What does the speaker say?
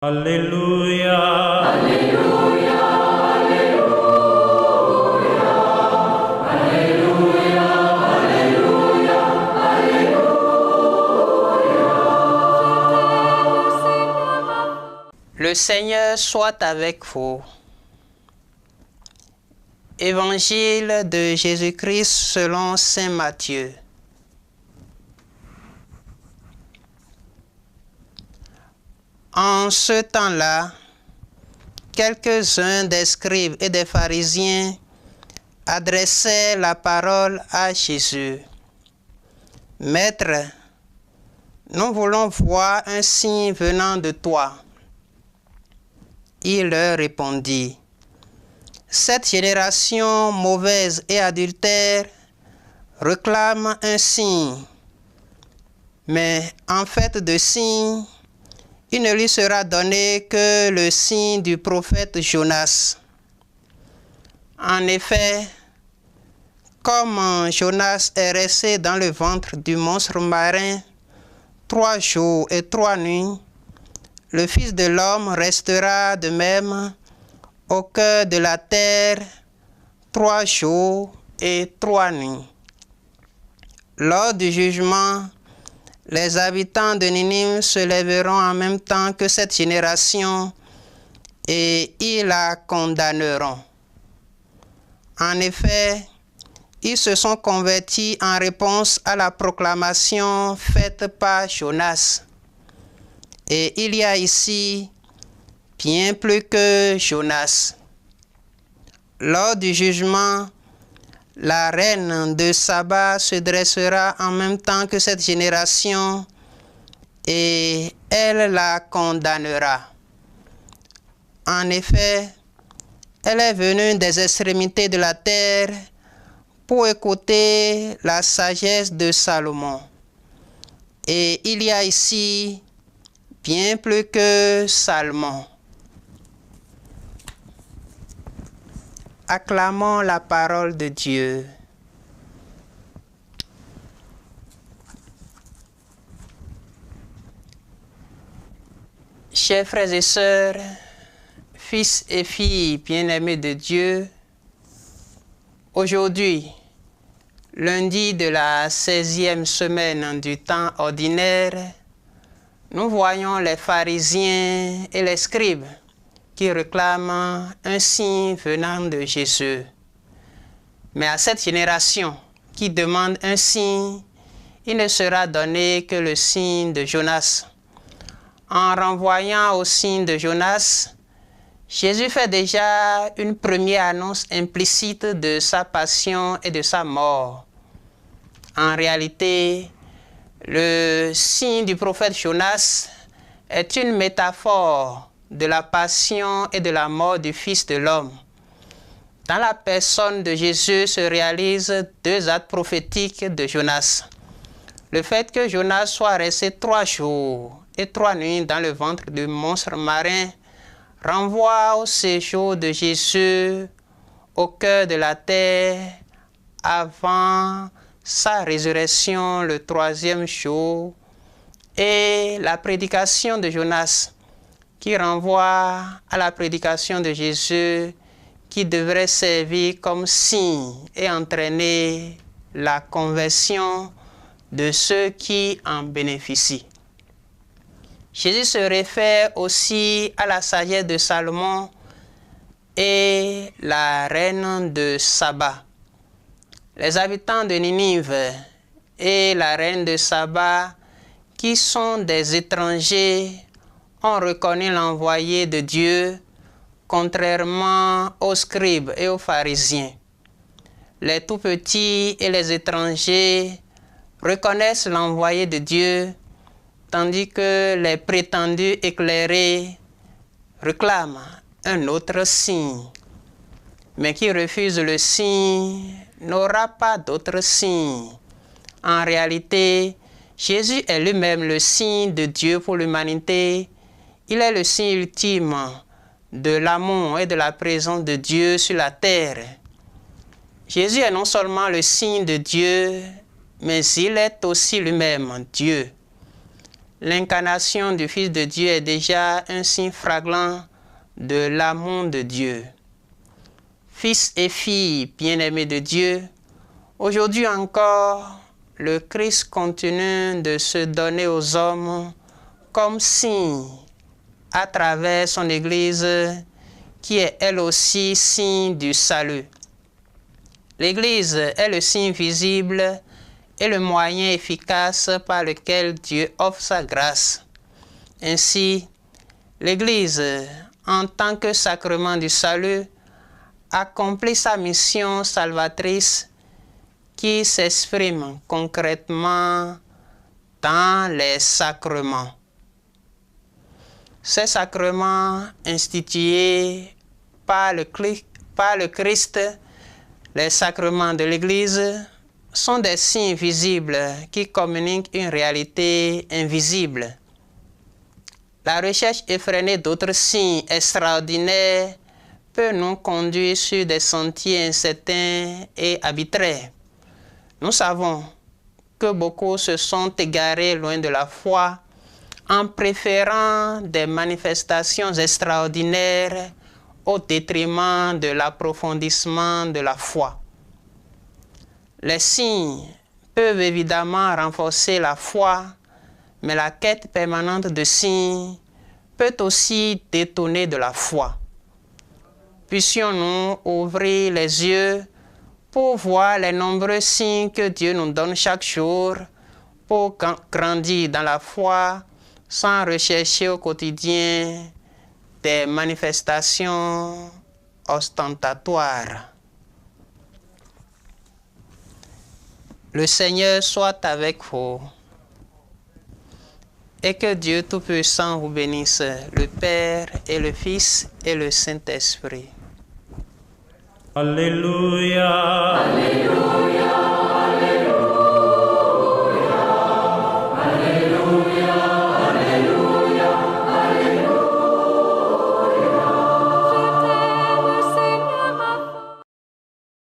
Alléluia. Alléluia, Alléluia, Alléluia, Alléluia, Alléluia. Le Seigneur soit avec vous. Évangile de Jésus-Christ selon saint Matthieu. En ce temps-là, quelques-uns des scribes et des pharisiens adressaient la parole à Jésus. « Maître, nous voulons voir un signe venant de toi. » Il leur répondit, « Cette génération mauvaise et adultère réclame un signe, mais en fait de signe, il ne lui sera donné que le signe du prophète Jonas. En effet, comme Jonas est resté dans le ventre du monstre marin 3 jours et 3 nuits, le Fils de l'homme restera de même au cœur de la terre 3 jours et 3 nuits. Lors du jugement, les habitants de Ninive se lèveront en même temps que cette génération et ils la condamneront. En effet, ils se sont convertis en réponse à la proclamation faite par Jonas. Et il y a ici bien plus que Jonas. Lors du jugement, la reine de Saba se dressera en même temps que cette génération et elle la condamnera. En effet, elle est venue des extrémités de la terre pour écouter la sagesse de Salomon. Et il y a ici bien plus que Salomon. Acclamons la parole de Dieu. Chers frères et sœurs, fils et filles bien-aimés de Dieu, aujourd'hui, lundi de la 16e semaine du temps ordinaire, nous voyons les pharisiens et les scribes qui réclament un signe venant de Jésus. Mais à cette génération qui demande un signe, il ne sera donné que le signe de Jonas. En renvoyant au signe de Jonas, Jésus fait déjà une première annonce implicite de sa passion et de sa mort. En réalité, le signe du prophète Jonas est une métaphore de la passion et de la mort du Fils de l'homme. Dans la personne de Jésus se réalisent 2 actes prophétiques de Jonas. Le fait que Jonas soit resté 3 jours et 3 nuits dans le ventre du monstre marin renvoie au séjour de Jésus au cœur de la terre avant sa résurrection le 3e jour et la prédication de Jonas qui renvoie à la prédication de Jésus qui devrait servir comme signe et entraîner la conversion de ceux qui en bénéficient. Jésus se réfère aussi à la sagesse de Salomon et la reine de Saba. Les habitants de Ninive et la reine de Saba, qui sont des étrangers, ont reconnu l'envoyé de Dieu, contrairement aux scribes et aux pharisiens. Les tout-petits et les étrangers reconnaissent l'envoyé de Dieu, tandis que les prétendus éclairés réclament un autre signe. Mais qui refuse le signe n'aura pas d'autre signe. En réalité, Jésus est lui-même le signe de Dieu pour l'humanité. Il est le signe ultime de l'amour et de la présence de Dieu sur la terre. Jésus est non seulement le signe de Dieu, mais il est aussi lui-même Dieu. l'incarnation du Fils de Dieu est déjà un signe flagrant de l'amour de Dieu. Fils et filles bien-aimés de Dieu, aujourd'hui encore, le Christ continue de se donner aux hommes comme signe à travers son Église qui est elle aussi signe du salut. L'Église est le signe visible et le moyen efficace par lequel Dieu offre sa grâce. Ainsi, l'Église, en tant que sacrement du salut, accomplit sa mission salvatrice qui s'exprime concrètement dans les sacrements. Ces sacrements institués par le Christ, les sacrements de l'Église, sont des signes visibles qui communiquent une réalité invisible. La recherche effrénée d'autres signes extraordinaires peut nous conduire sur des sentiers incertains et arbitraires. Nous savons que beaucoup se sont égarés loin de la foi en préférant des manifestations extraordinaires au détriment de l'approfondissement de la foi. Les signes peuvent évidemment renforcer la foi, mais la quête permanente de signes peut aussi détourner de la foi. Puissions-nous ouvrir les yeux pour voir les nombreux signes que Dieu nous donne chaque jour pour grandir dans la foi sans rechercher au quotidien des manifestations ostentatoires. Le Seigneur soit avec vous et que Dieu Tout-Puissant vous bénisse, le Père et le Fils et le Saint-Esprit. Alléluia.